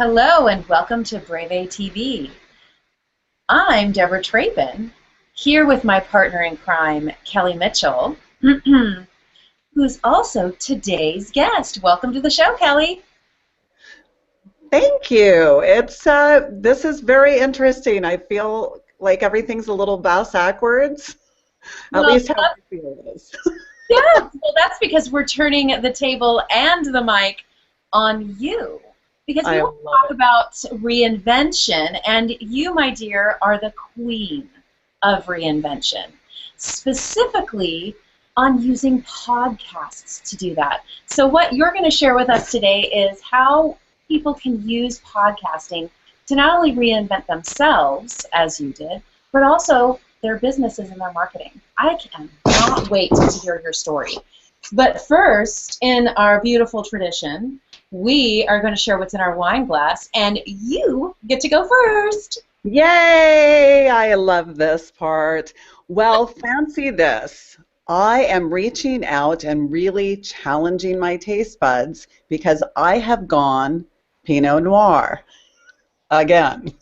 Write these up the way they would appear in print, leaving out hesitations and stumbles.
Hello and welcome to Breve TV. I'm Debra Trapin, here with my partner in crime, Kelly Mitchell, who's also today's guest. Welcome to the show, Kelly. Thank you. This is very interesting. I feel like everything's a little backwards. At Well, least how I feel it is. yeah, well, that's because we're turning the table and the mic on you. Because we I want to love talk it. about reinvention, and you, my dear, are the queen of reinvention, specifically on using podcasts to do that. So what you're going to share with us today is how people can use podcasting to not only reinvent themselves, as you did, but also their businesses and their marketing. I cannot wait to hear your story. But first, in our beautiful tradition, we are going to share what's in our wine glass, and you get to go first. Yay! I love this part. Well, fancy this. I am reaching out and really challenging my taste buds because I have gone Pinot Noir again.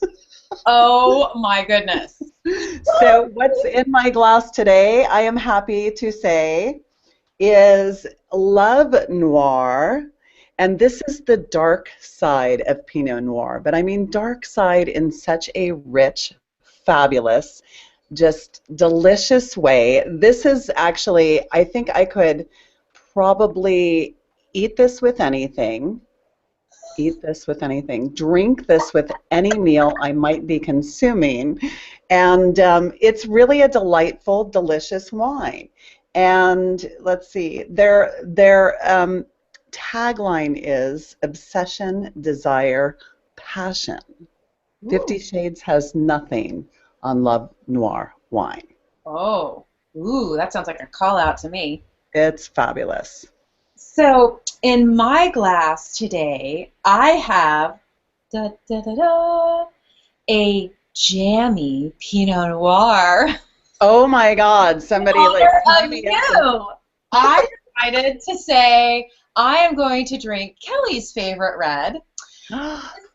Oh my goodness. So what's in my glass today, I am happy to say, is Love Noir, and this is the dark side of Pinot Noir, but I mean dark side in such a rich, fabulous, just delicious way. This is actually, I think I could probably eat this with anything, drink this with any meal I might be consuming, and it's really a delightful, delicious wine. And let's see, their tagline is obsession, desire, passion. Ooh. 50 Shades has nothing on Love Noir wine. Oh. Ooh, that sounds like a call out to me. It's fabulous. So, in my glass today, I have da, da, da, da, a jammy Pinot Noir. Oh my God, somebody like Honor cue of me into you. I decided to say I am going to drink Kelly's favorite red.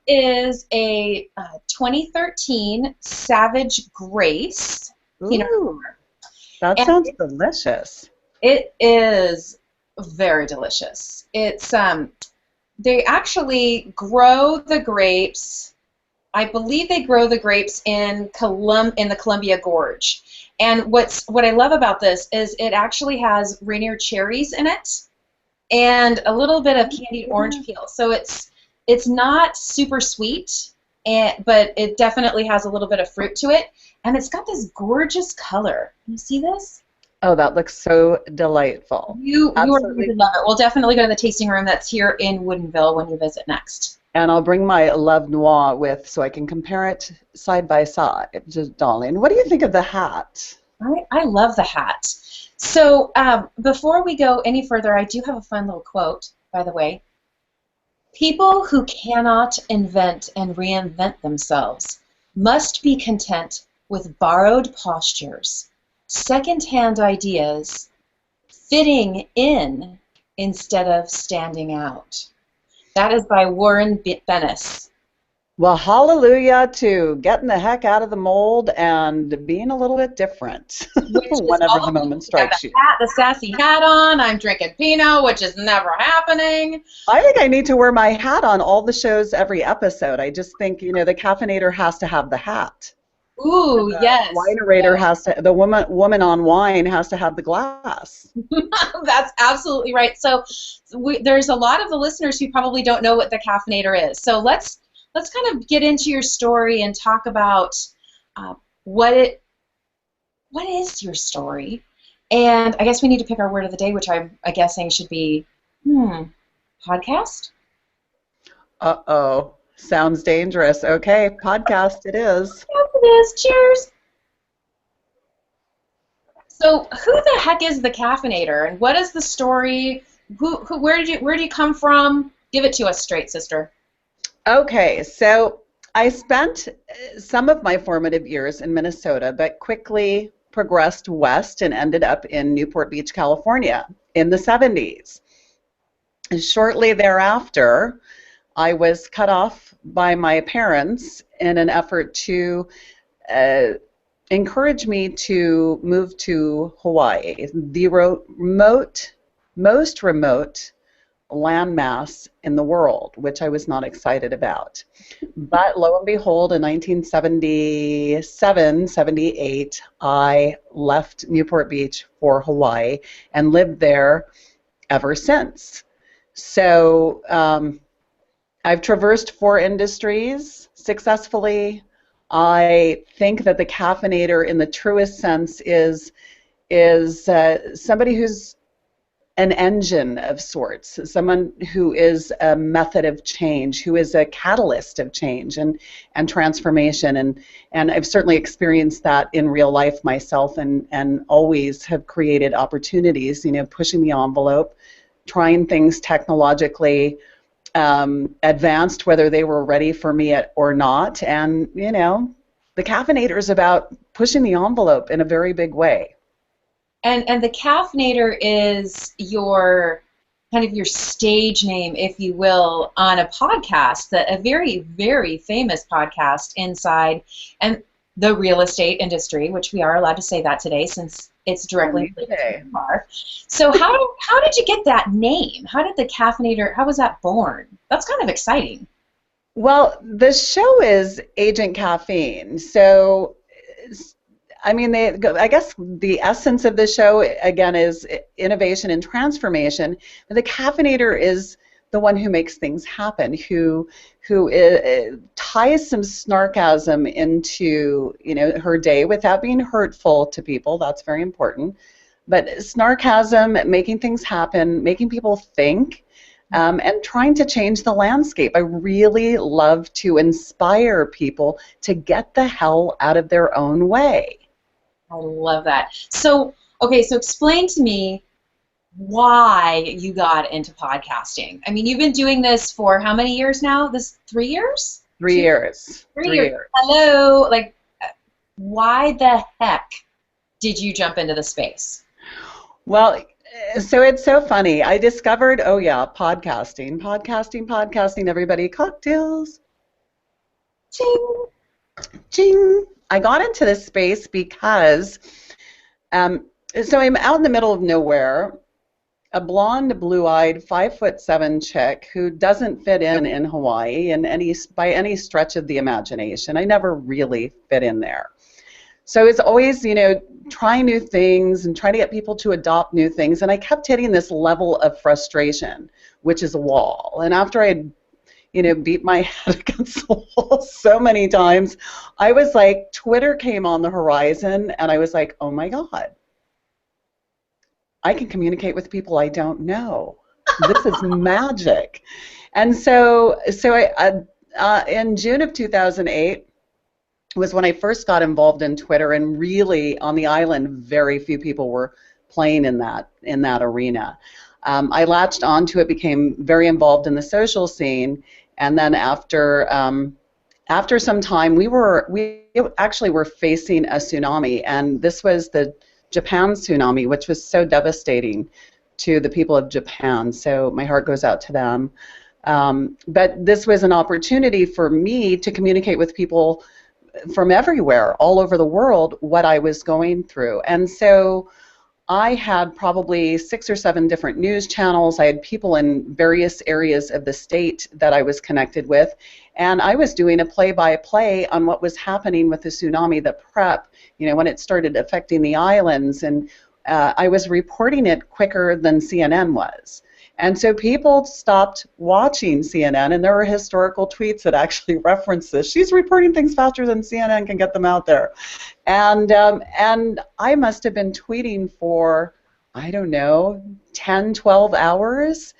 Is a 2013 Savage Grace Pinot Ooh, Noir. that And sounds delicious. it is very delicious. It's they actually grow the grapes. I believe they grow the grapes in the Columbia Gorge. And what I love about this is it actually has Rainier cherries in it and a little bit of candied orange peel. So it's not super sweet, but it definitely has a little bit of fruit to it. And it's got this gorgeous color. You see this? Oh, that looks so delightful. You are going Absolutely. to love it. We'll definitely go to the tasting room that's here in Woodinville when you visit next. And I'll bring my Love Noir with so I can compare it side by side. Just, darling, what do you think of the hat? I love the hat. So before we go any further, I do have a fun little quote, by the way. People who cannot invent and reinvent themselves must be content with borrowed postures, second-hand ideas, fitting in instead of standing out. That is by Warren Bennis. Well, hallelujah to getting the heck out of the mold and being a little bit different Which is whenever the all moment got strikes you. the sassy hat on. I'm drinking Pinot, which is never happening. I think I need to wear my hat on all the shows every episode. I just think, the caffeinator has to have the hat. Ooh, The yes. winerator has to, the woman on wine has to have the glass. That's absolutely right. So there's a lot of the listeners who probably don't know what the caffeinator is. So let's kind of get into your story and talk about uh, what is your story. And I guess we need to pick our word of the day, which I'm guessing should be podcast. Uh-oh. Sounds dangerous. Okay, podcast it is. Yes, it is. Cheers. So who the heck is the caffeinator, and what is the story? Where do you come from? Give it to us straight, sister. Okay, so I spent some of my formative years in Minnesota, but quickly progressed west and ended up in Newport Beach, California in the 70s. And shortly thereafter, I was cut off by my parents in an effort to uh, encourage me to move to Hawaii, the most remote landmass in the world, which I was not excited about. But lo and behold, in 1977, 78, I left Newport Beach for Hawaii and lived there ever since. So I've traversed 4 industries successfully. I think that the caffeinator, in the truest sense, is somebody who's an engine of sorts, someone who is a method of change, who is a catalyst of change and transformation. And I've certainly experienced that in real life myself, and always have created opportunities, pushing the envelope, trying things technologically advanced, whether they were ready for me or not. And, the caffeinator is about pushing the envelope in a very big way. And the caffeinator is your kind of your stage name, if you will, on a podcast, a very, very famous podcast inside and the real estate industry, which we are allowed to say that today since it's directly related to Noir. So how did you get that name? How did the caffeinator, how was that born? That's kind of exciting. Well, the show is Agent Caffeine. So, I guess the essence of the show, again, is innovation and transformation. But the caffeinator is the one who makes things happen, who ties some snarkasm into, her day without being hurtful to people. That's very important. But snarkasm, making things happen, making people think, and trying to change the landscape. I really love to inspire people to get the hell out of their own way. I love that. So, okay, so explain to me why you got into podcasting. I mean, you've been doing this for how many years now? 3 years? 3 years. 3 years. Hello. Like, why the heck did you jump into the space? Well, so it's so funny. I discovered, podcasting, everybody, cocktails. Ching. Ching. I got into this space because, so I'm out in the middle of nowhere, a blonde, blue-eyed, 5'7" chick who doesn't fit in Hawaii by any stretch of the imagination. I never really fit in there. So it's always, trying new things and trying to get people to adopt new things. And I kept hitting this level of frustration, which is a wall. And after I had beat my head against the wall so many times, I was like, Twitter came on the horizon, and I was like, oh my God, I can communicate with people I don't know. This is magic. And so in June of 2008 was when I first got involved in Twitter, and really on the island, very few people were playing in that arena. I latched onto it, became very involved in the social scene. And then after some time, we actually were facing a tsunami, and this was the Japan tsunami, which was so devastating to the people of Japan. So my heart goes out to them. But this was an opportunity for me to communicate with people from everywhere, all over the world, what I was going through. And so I had probably 6 or 7 different news channels. I had people in various areas of the state that I was connected with, and I was doing a play-by-play on what was happening with the tsunami, the prep, when it started affecting the islands, and I was reporting it quicker than CNN was. And so people stopped watching CNN, and there were historical tweets that actually reference this. She's reporting things faster than CNN can get them out there. And I must have been tweeting for, I don't know, 10, 12 hours.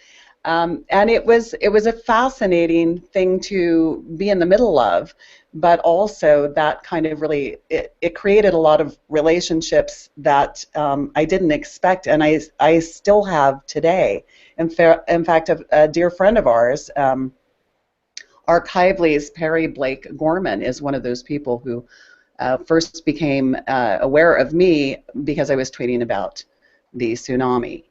And it was a fascinating thing to be in the middle of, but also that kind of really, it created a lot of relationships that I didn't expect, and I still have today. In fact, a dear friend of ours, Archively's Perry Blake Gorman, is one of those people who first became aware of me because I was tweeting about the tsunami.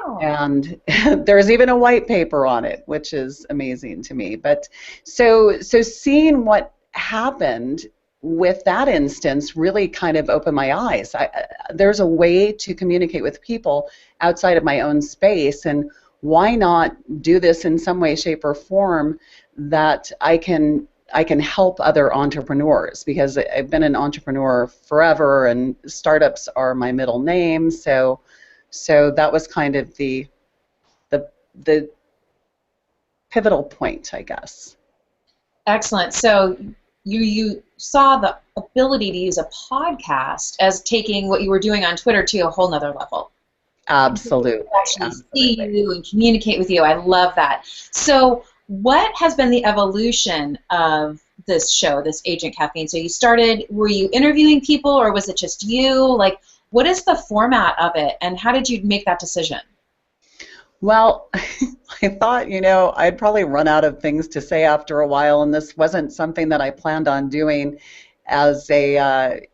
Wow. And there's even a white paper on it, which is amazing to me. But so seeing what happened with that instance really kind of opened my eyes. There's a way to communicate with people outside of my own space, and why not do this in some way, shape, or form that I can help other entrepreneurs, because I've been an entrepreneur forever and startups are my middle name. So that was kind of the the pivotal point, I guess. Excellent. So you saw the ability to use a podcast as taking what you were doing on Twitter to a whole nother level. People Absolutely, actually see absolutely. you and communicate with you. I love that. So what has been the evolution of this show, this Agent Caffeine? So you started, were you interviewing people or was it just you? Like, what is the format of it and how did you make that decision? Well, I thought, I'd probably run out of things to say after a while, and this wasn't something that I planned on doing as a,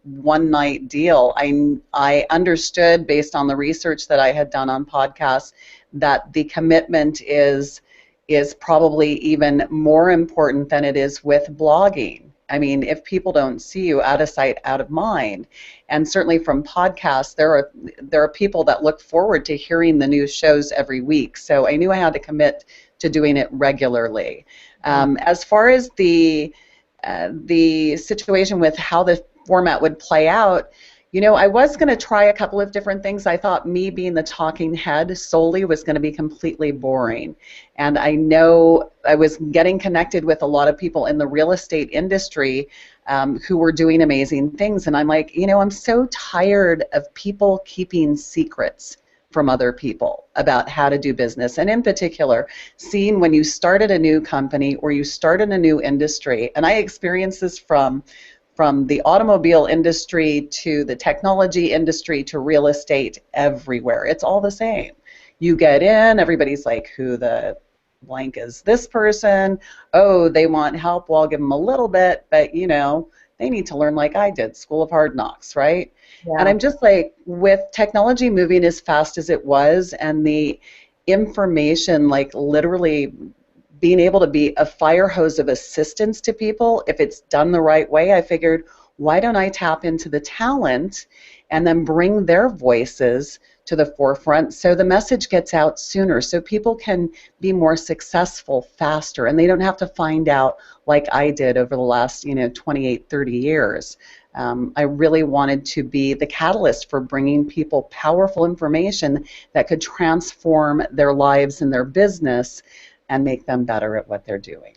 one night deal. I understood, based on the research that I had done on podcasts, that the commitment is probably even more important than it is with blogging. I mean, if people don't see you, out of sight, out of mind. And certainly from podcasts, there are people that look forward to hearing the new shows every week. So I knew I had to commit to doing it regularly. As far as the situation with how the format would play out, I was going to try a couple of different things. I thought me being the talking head solely was going to be completely boring. And I know I was getting connected with a lot of people in the real estate industry who were doing amazing things. And I'm like, I'm so tired of people keeping secrets from other people about how to do business. And in particular, seeing when you started a new company or you start in a new industry, and I experienced this from the automobile industry to the technology industry to real estate, everywhere. It's all the same. You get in, everybody's like, who the blank is this person? Oh, they want help. Well, I'll give them a little bit, but they need to learn like I did, School of Hard Knocks, right? And Yeah. I'm just like, with technology moving as fast as it was, and the information, like literally being able to be a fire hose of assistance to people, if it's done the right way, I figured, why don't I tap into the talent and then bring their voices to the forefront so the message gets out sooner, so people can be more successful faster, and they don't have to find out like I did over the last 28, 30 years. I really wanted to be the catalyst for bringing people powerful information that could transform their lives and their business and make them better at what they're doing.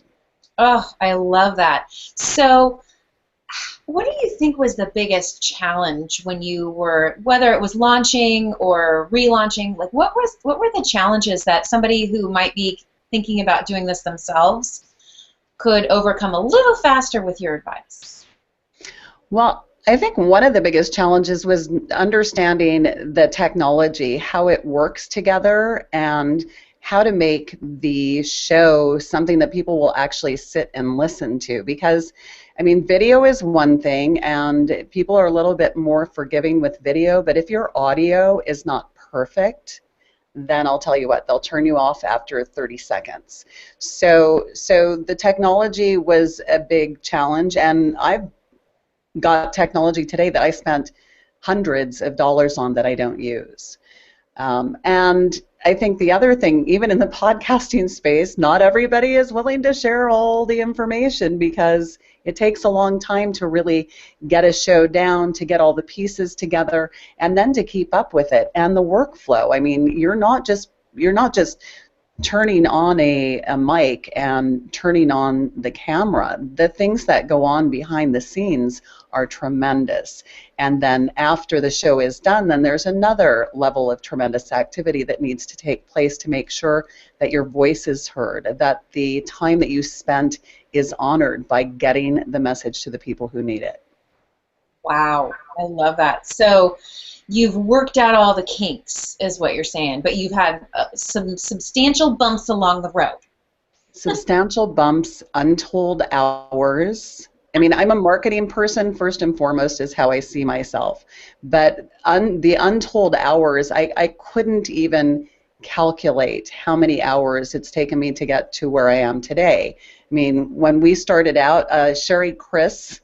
Oh, I love that. So what do you think was the biggest challenge when you were, whether it was launching or relaunching, like what were the challenges that somebody who might be thinking about doing this themselves could overcome a little faster with your advice? Well, I think one of the biggest challenges was understanding the technology, how it works together, and how to make the show something that people will actually sit and listen to. Because, I mean, video is one thing, and people are a little bit more forgiving with video, but if your audio is not perfect, then I'll tell you what, they'll turn you off after 30 seconds. So the technology was a big challenge, and I've got technology today that I spent hundreds of dollars on that I don't use. And I think the other thing, even in the podcasting space, not everybody is willing to share all the information, because it takes a long time to really get a show down, to get all the pieces together, and then to keep up with it. And the workflow, I mean, you're not just turning on a mic and turning on the camera. The things that go on behind the scenes are tremendous. And then after the show is done, then there's another level of tremendous activity that needs to take place to make sure that your voice is heard, that the time that you spent is honored by getting the message to the people who need it. Wow, I love that. So you've worked out all the kinks, is what you're saying, but you've had some substantial bumps along the road. Substantial bumps, untold hours, I mean, I'm a marketing person first and foremost is how I see myself. But the untold hours, I couldn't even calculate how many hours it's taken me to get to where I am today. I mean, when we started out, Sherry Chris,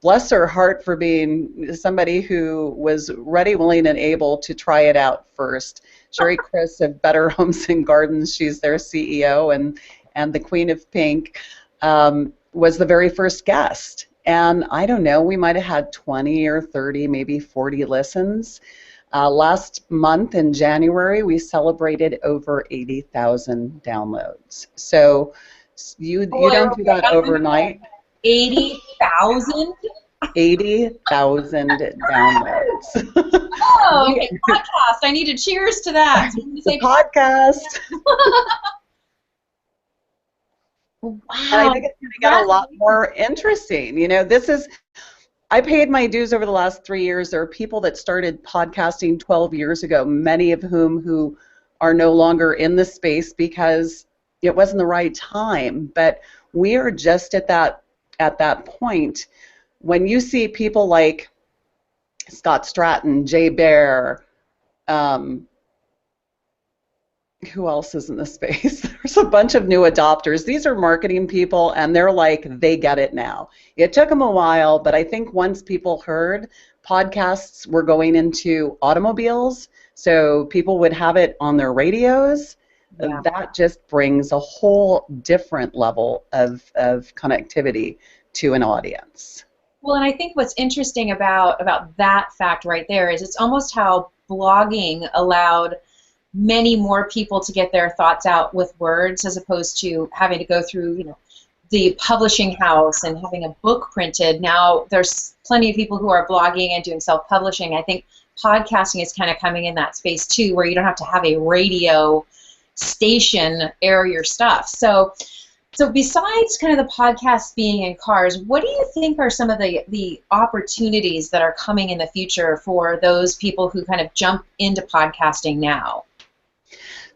bless her heart for being somebody who was ready, willing, and able to try it out first. Sherry Chris of Better Homes and Gardens, she's their CEO and the Queen of Pink, was the very first guest. And I don't know, we might have had 20 or 30, maybe 40 listens. Last month in January, we celebrated over 80,000 downloads. So you don't do that overnight. 80,000? 80,000 downloads. Oh, okay, podcast. I need to cheers to that. The podcast. Wow. And I think it's going to get a lot more interesting. You know, I paid my dues over the last 3 years. There are people that started podcasting 12 years ago, many of whom who are no longer in the space because it wasn't the right time. But we are just at that point. When you see people like Scott Stratton, Jay Baer, who else is in the space? There's a bunch of new adopters. These are marketing people, and they're like, they get it now. It took them a while, but I think once people heard podcasts were going into automobiles, so people would have it on their radios, that just brings a whole different level of connectivity to an audience. Well, and I think what's interesting about that fact right there is it's almost how blogging allowed many more people to get their thoughts out with words as opposed to having to go through, you know, the publishing house and having a book printed. Now there's plenty of people who are blogging and doing self-publishing. I think podcasting is kind of coming in that space too, where you don't have to have a radio station air your stuff. So besides kind of the podcast being in cars, what do you think are some of the opportunities that are coming in the future for those people who kind of jump into podcasting now?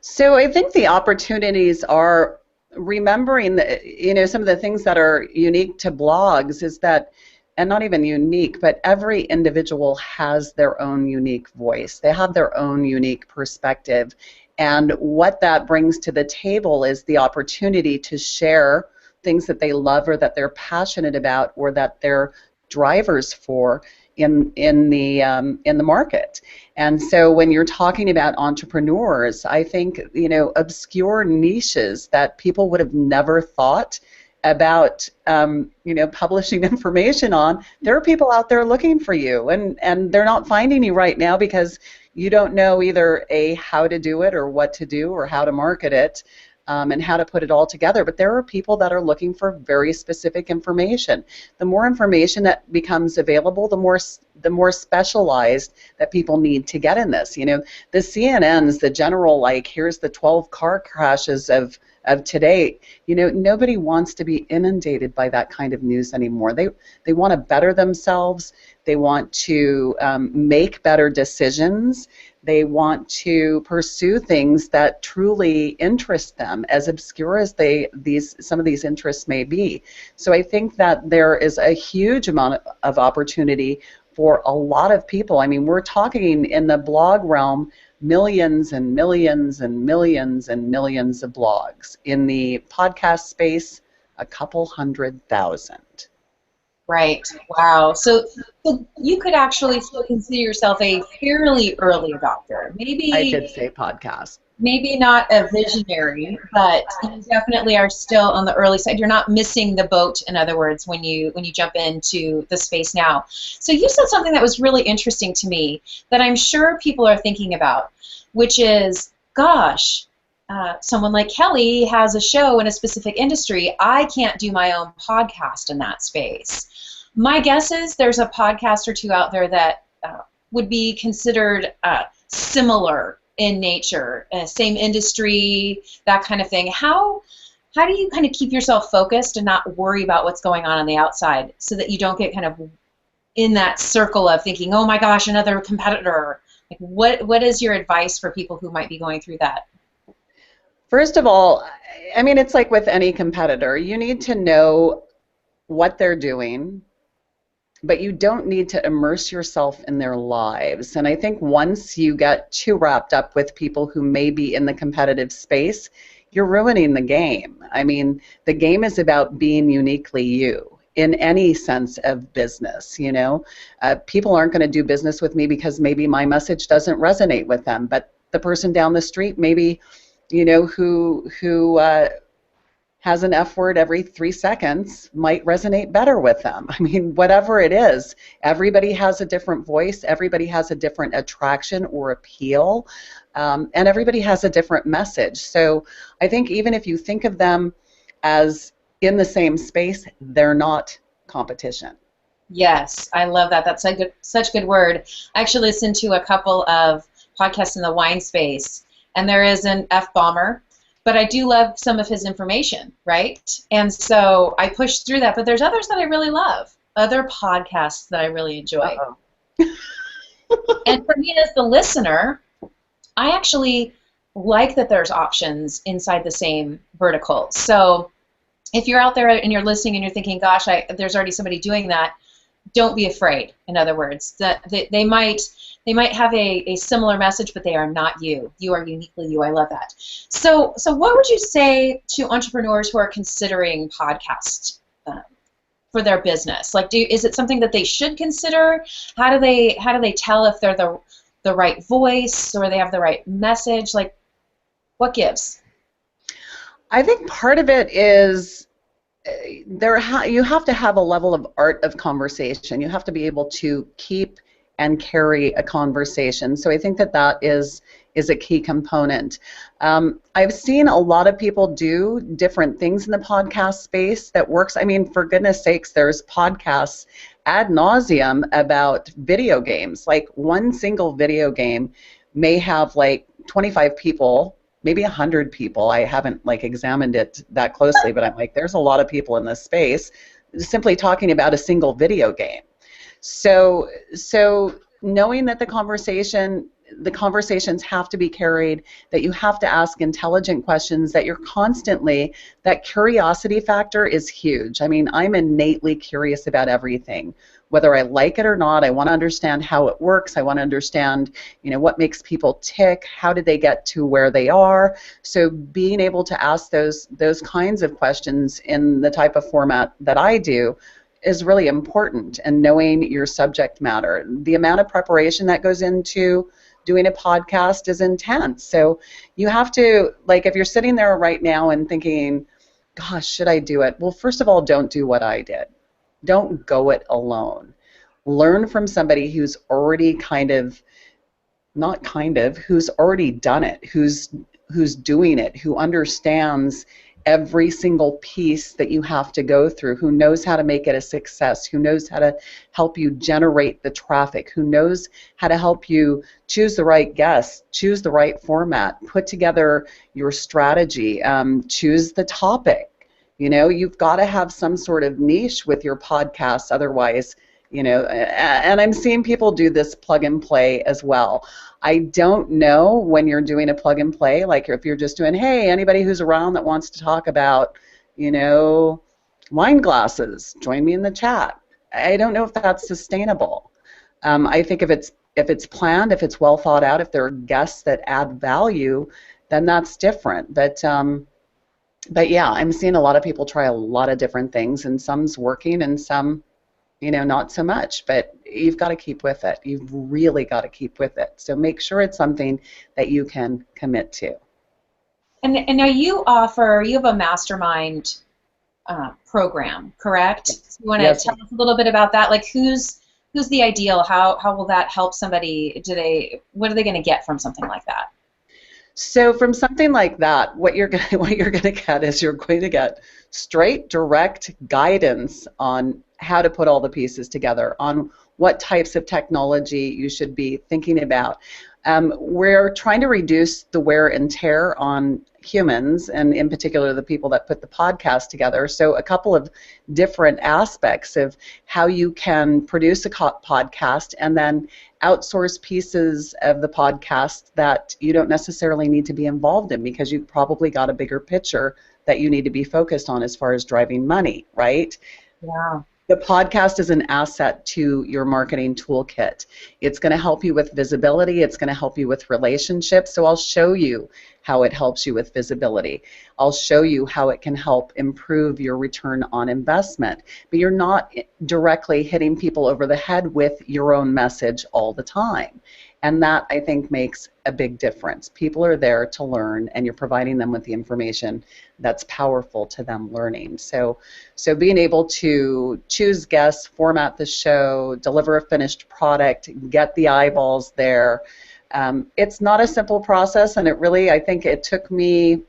So I think the opportunities are remembering that, you know, some of the things that are unique to blogs is that, and not even unique, but every individual has their own unique voice. They have their own unique perspective. And what that brings to the table is the opportunity to share things that they love or that they're passionate about or that they're drivers for in the market. And so when you're talking about entrepreneurs, I think, you know, obscure niches that people would have never thought about, you know, publishing information on, there are people out there looking for you, and they're not finding you right now because you don't know either how to do it or what to do or how to market it. And how to put it all together. But there are people that are looking for very specific information. The more information that becomes available, the more specialized that people need to get in this. You know, the CNNs, the general, like, here's the 12 car crashes of today. You know, nobody wants to be inundated by that kind of news anymore. They want to better themselves. They want to make better decisions. They want to pursue things that truly interest them, as obscure as some of these interests may be. So I think that there is a huge amount of opportunity for a lot of people. I mean, we're talking in the blog realm, millions and millions and millions and millions of blogs. In the podcast space, a couple 100,000. Right. Wow. So you could actually still consider yourself a fairly early adopter. Maybe I did say podcast. Maybe not a visionary, but you definitely are still on the early side. You're not missing the boat, in other words, when you jump into the space now. So you said something that was really interesting to me that I'm sure people are thinking about, which is, gosh, someone like Kelly has a show in a specific industry. I can't do my own podcast in that space. My guess is there's a podcast or two out there that would be considered similar in nature, same industry, that kind of thing. How do you kind of keep yourself focused and not worry about what's going on the outside so that you don't get kind of in that circle of thinking, oh my gosh, another competitor? Like, what is your advice for people who might be going through that? First of all, I mean, it's like with any competitor. You need to know what they're doing, but you don't need to immerse yourself in their lives. And I think once you get too wrapped up with people who may be in the competitive space, you're ruining the game. I mean, the game is about being uniquely you in any sense of business. People aren't going to do business with me because maybe my message doesn't resonate with them, but the person down the street maybe, who has an F word every 3 seconds might resonate better with them. I mean, whatever it is, everybody has a different voice, everybody has a different attraction or appeal, and everybody has a different message. So I think even if you think of them as in the same space, they're not competition. Yes, I love that. That's such good word. I actually listened to a couple of podcasts in the wine space, and there is an F-bomber, but I do love some of his information, right? And so I push through that, but there's others that I really love, other podcasts that I really enjoy. And for me as the listener, I actually like that there's options inside the same vertical. So if you're out there and you're listening and you're thinking, gosh, there's already somebody doing that, don't be afraid. In other words, that they might have a similar message, but they are not you. You are uniquely you. I love that. So what would you say to entrepreneurs who are considering podcasts for their business? Like, is it something that they should consider? How do they tell if they're the right voice or they have the right message? Like, what gives? I think part of it is you have to have a level of art of conversation. You have to be able to keep and carry a conversation. So I think that is a key component. I've seen a lot of people do different things in the podcast space that works. I mean, for goodness sakes, there's podcasts ad nauseum about video games. Like one single video game may have like 25 people, maybe 100 people. I haven't examined it that closely, but I'm like, there's a lot of people in this space simply talking about a single video game. So knowing that the conversations have to be carried, that you have to ask intelligent questions, that you're constantly, that curiosity factor is huge. I mean, I'm innately curious about everything. Whether I like it or not, I want to understand how it works. I want to understand, what makes people tick. How did they get to where they are? So being able to ask those kinds of questions in the type of format that I do is really important, and knowing your subject matter. The amount of preparation that goes into doing a podcast is intense. So you have to, if you're sitting there right now and thinking, gosh, should I do it? Well, first of all, don't do what I did. Don't go it alone. Learn from somebody who's already who's already done it, who's doing it, who understands every single piece that you have to go through, who knows how to make it a success, who knows how to help you generate the traffic, who knows how to help you choose the right guests, choose the right format, put together your strategy, choose the topic. You've got to have some sort of niche with your podcast, otherwise, and I'm seeing people do this plug and play as well. I don't know when you're doing a plug and play, like if you're just doing, hey, anybody who's around that wants to talk about, wine glasses, join me in the chat. I don't know if that's sustainable. I think if it's planned, if it's well thought out, if there are guests that add value, then that's different. But yeah, I'm seeing a lot of people try a lot of different things, and some's working and some, not so much, but you've got to keep with it. You've really got to keep with it. So make sure it's something that you can commit to. And now you have a Mastermind program, correct? So you want to tell us a little bit about that? Like, who's the ideal? How will that help somebody? What are they going to get from something like that? So from something like that, what you're going to get is you're going to get straight, direct guidance on how to put all the pieces together, on what types of technology you should be thinking about. We're trying to reduce the wear and tear on humans, and in particular the people that put the podcast together. So a couple of different aspects of how you can produce a podcast and then outsource pieces of the podcast that you don't necessarily need to be involved in, because you've probably got a bigger picture that you need to be focused on as far as driving money, right? Yeah. The podcast is an asset to your marketing toolkit. It's going to help you with visibility. It's going to help you with relationships. So I'll show you how it helps you with visibility. I'll show you how it can help improve your return on investment. But you're not directly hitting people over the head with your own message all the time. And that, I think, makes a big difference. People are there to learn, and you're providing them with the information that's powerful to them learning. So being able to choose guests, format the show, deliver a finished product, get the eyeballs there, it's not a simple process, and I think it took me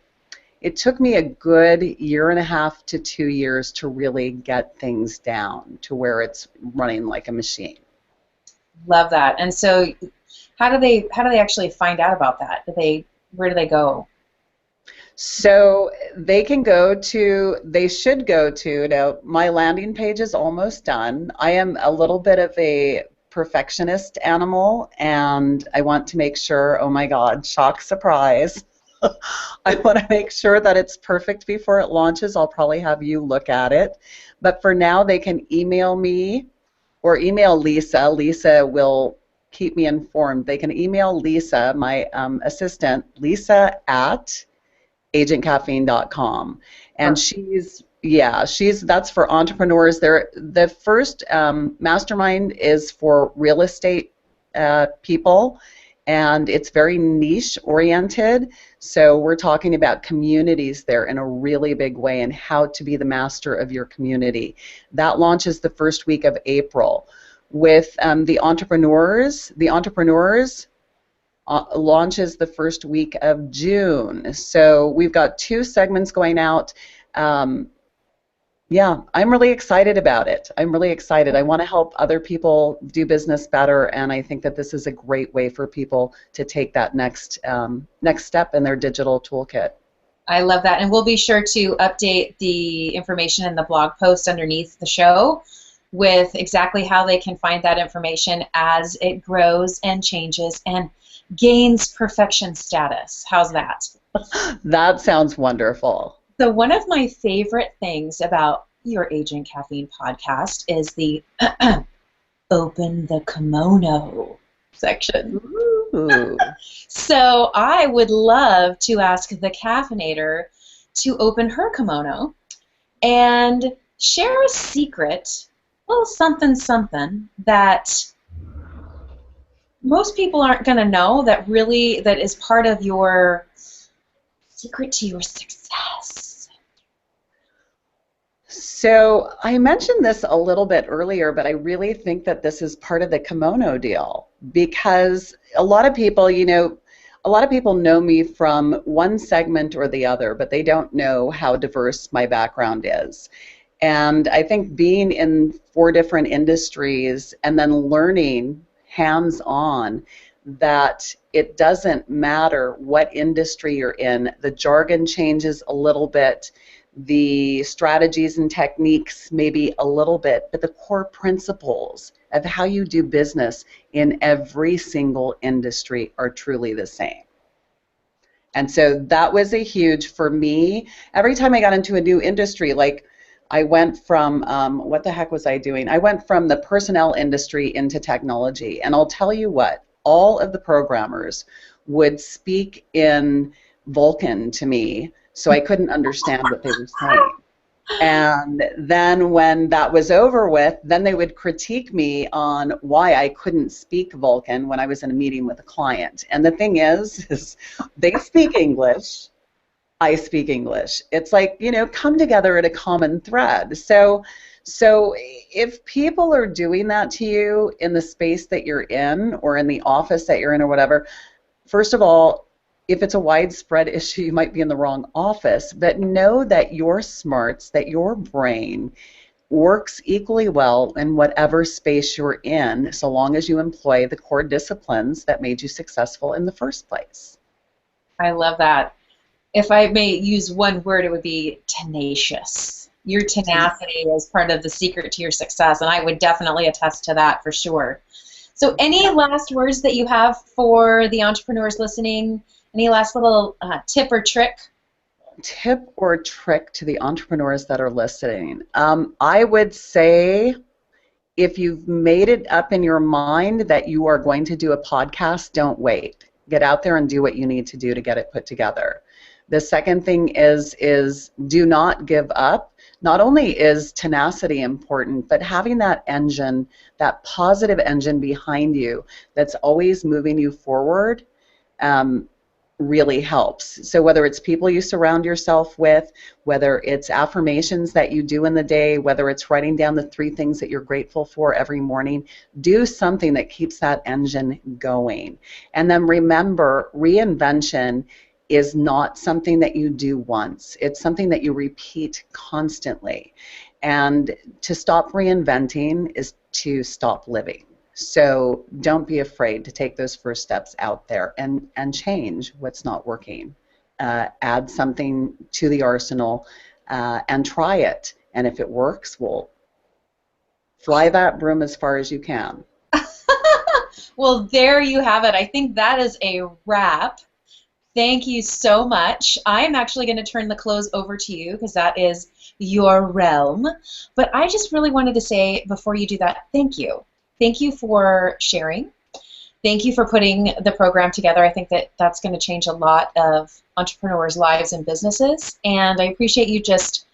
a good year and a half to 2 years to really get things down to where it's running like a machine. Love that. And so how do they actually find out about that? Where do they go? So they should go to, now my landing page is almost done. I am a little bit of a perfectionist animal, and I want to make sure, oh my God, shock, surprise. I want to make sure that it's perfect before it launches. I'll probably have you look at it. But for now, they can email me or email Lisa. Lisa will keep me informed. They can email Lisa, my assistant, Lisa at agentcaffeine.com. And that's for entrepreneurs. The first mastermind is for real estate people, and it's very niche oriented. So we're talking about communities there in a really big way and how to be the master of your community. That launches the first week of April. With the entrepreneurs launches the first week of June. So we've got 2 segments going out. I'm really excited about it. I'm really excited. I want to help other people do business better, and I think that this is a great way for people to take that next step in their digital toolkit. I love that. And we'll be sure to update the information in the blog post underneath the show with exactly how they can find that information as it grows and changes and gains perfection status. How's that? That sounds wonderful. So one of my favorite things about your Agent Caffeine podcast is the Open the Kimono section. Ooh. So I would love to ask the caffeinator to open her kimono and share a secret, a little something that most people aren't going to know that is part of your secret to your success. So I mentioned this a little bit earlier, but I really think that this is part of the kimono deal, because a lot of people know me from one segment or the other, but they don't know how diverse my background is. And I think being in 4 different industries and then learning hands-on that it doesn't matter what industry you're in, the jargon changes a little bit, the strategies and techniques maybe a little bit, but the core principles of how you do business in every single industry are truly the same. And so that was a huge, for me, every time I got into a new industry, like I went from, what the heck was I doing? I went from the personnel industry into technology. And I'll tell you what, all of the programmers would speak in Vulcan to me, so I couldn't understand what they were saying. And then when that was over with, then they would critique me on why I couldn't speak Vulcan when I was in a meeting with a client. And the thing is they speak English, I speak English. It's like, come together at a common thread. So if people are doing that to you in the space that you're in or in the office that you're in or whatever, first of all, if it's a widespread issue, you might be in the wrong office, but know that your smarts, that your brain works equally well in whatever space you're in, so long as you employ the core disciplines that made you successful in the first place. I love that. If I may use one word, it would be tenacious. Your tenacity is part of the secret to your success, and I would definitely attest to that for sure. So any last words that you have for the entrepreneurs listening? Any last little tip or trick? tip or trick to the entrepreneurs that are listening? I would say if you've made it up in your mind that you are going to do a podcast, don't wait. Get out there and do what you need to do to get it put together. The second thing is do not give up. Not only is tenacity important, but having that engine, that positive engine behind you that's always moving you forward, really helps. So whether it's people you surround yourself with, whether it's affirmations that you do in the day, whether it's writing down the 3 things that you're grateful for every morning, do something that keeps that engine going. And then remember, reinvention is not something that you do once. It's something that you repeat constantly. And to stop reinventing is to stop living. So don't be afraid to take those first steps out there and change what's not working. Add something to the arsenal and try it. And if it works, well, fly that broom as far as you can. Well, there you have it. I think that is a wrap. Thank you so much. I am actually going to turn the close over to you because that is your realm. But I just really wanted to say before you do that, thank you. Thank you for sharing. Thank you for putting the program together. I think that that's going to change a lot of entrepreneurs' lives and businesses. And I appreciate you just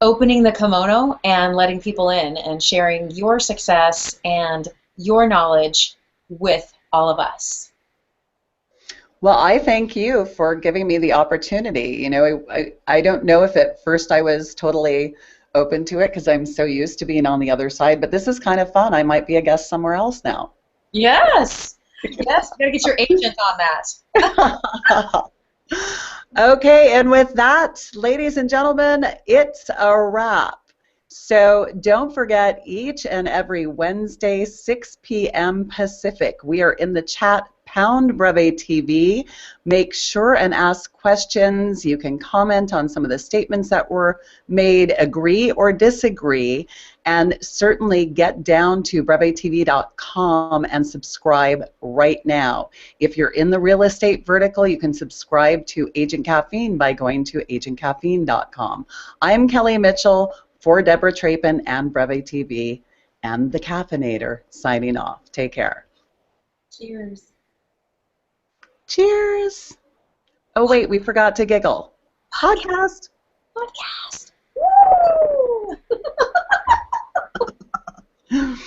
opening the kimono and letting people in and sharing your success and your knowledge with all of us. Well, I thank you for giving me the opportunity. You know, I don't know if at first I was totally open to it because I'm so used to being on the other side, but this is kind of fun. I might be a guest somewhere else now. Yes. Yes, you gotta get your agent on that. Okay, and with that, ladies and gentlemen, it's a wrap. So don't forget, each and every Wednesday, 6 p.m. Pacific, we are in the chat, Pound Breve TV. Make sure and ask questions. You can comment on some of the statements that were made, agree or disagree, and certainly get down to brevetv.com and subscribe right now. If you're in the real estate vertical, you can subscribe to Agent Caffeine by going to agentcaffeine.com. I'm Kelly Mitchell for Debra Trapin and Breve TV and the Caffeinator signing off. Take care. Cheers. Cheers. Oh, wait, we forgot to giggle. Podcast. Podcast. Woo!